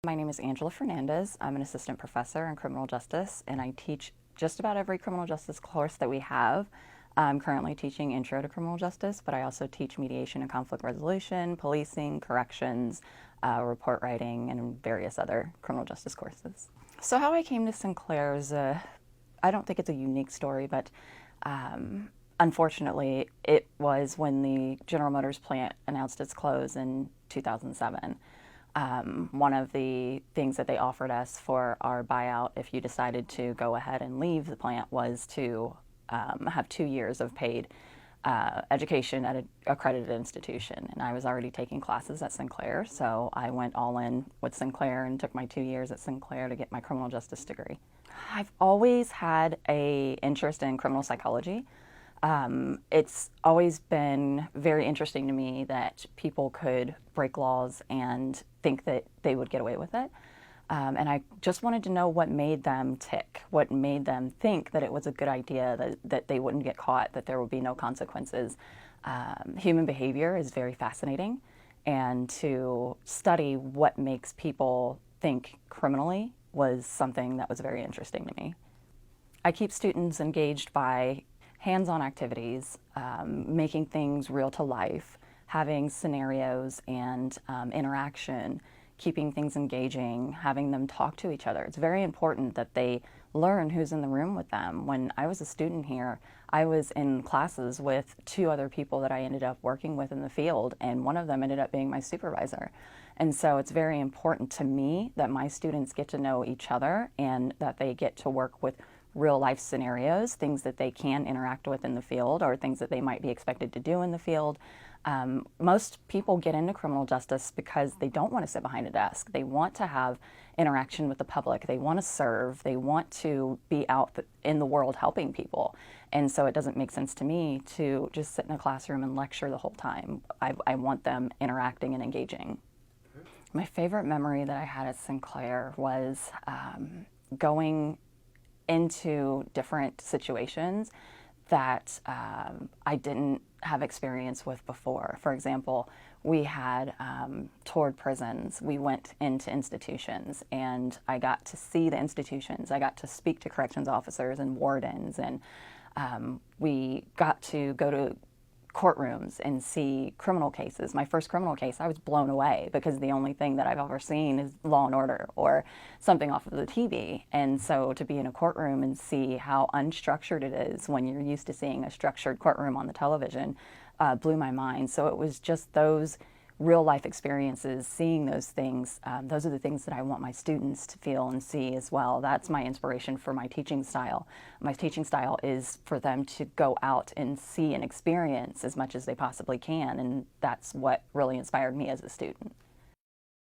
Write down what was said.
My name is Angela Fernandez. I'm an assistant professor in criminal justice, and I teach just about every criminal justice course that we have. I'm currently teaching Intro to Criminal Justice, but I also teach mediation and conflict resolution, policing, corrections, report writing, and various other criminal justice courses. So how I came to Sinclair is I don't think it's a unique story, but unfortunately, it was when the General Motors plant announced its close in 2007. One of the things that they offered us for our buyout, if you decided to go ahead and leave the plant, was to have 2 years of paid education at an accredited institution. And I was already taking classes at Sinclair, so I went all in with Sinclair and took my 2 years at Sinclair to get my criminal justice degree. I've always had an interest in criminal psychology. It's always been very interesting to me that people could break laws and think that they would get away with it. And I just wanted to know what made them tick, what made them think that it was a good idea, that they wouldn't get caught, that there would be no consequences. Human behavior is very fascinating, and to study what makes people think criminally was something that was very interesting to me. I keep students engaged by hands-on activities, making things real to life, having scenarios and interaction, keeping things engaging, having them talk to each other. It's very important that they learn who's in the room with them. When I was a student here, I was in classes with 2 other people that I ended up working with in the field, and one of them ended up being my supervisor. And so it's very important to me that my students get to know each other and that they get to work with real life scenarios, things that they can interact with in the field or things that they might be expected to do in the field. Most people get into criminal justice because they don't want to sit behind a desk. They want to have interaction with the public. They want to serve. They want to be out in the world helping people. And so it doesn't make sense to me to just sit in a classroom and lecture the whole time. I want them interacting and engaging. My favorite memory that I had at Sinclair was going into different situations that I didn't have experience with before. For example, we had toured prisons. We went into institutions, and I got to see the institutions. I got to speak to corrections officers and wardens, and we got to go to courtrooms and see criminal cases. My first criminal case, I was blown away because the only thing that I've ever seen is Law and Order or something off of the TV. And so to be in a courtroom and see how unstructured it is when you're used to seeing a structured courtroom on the television blew my mind. So it was just those real life experiences, seeing those things. Those are the things that I want my students to feel and see as well. That's my inspiration for my teaching style. My teaching style is for them to go out and see and experience as much as they possibly can, and that's what really inspired me as a student.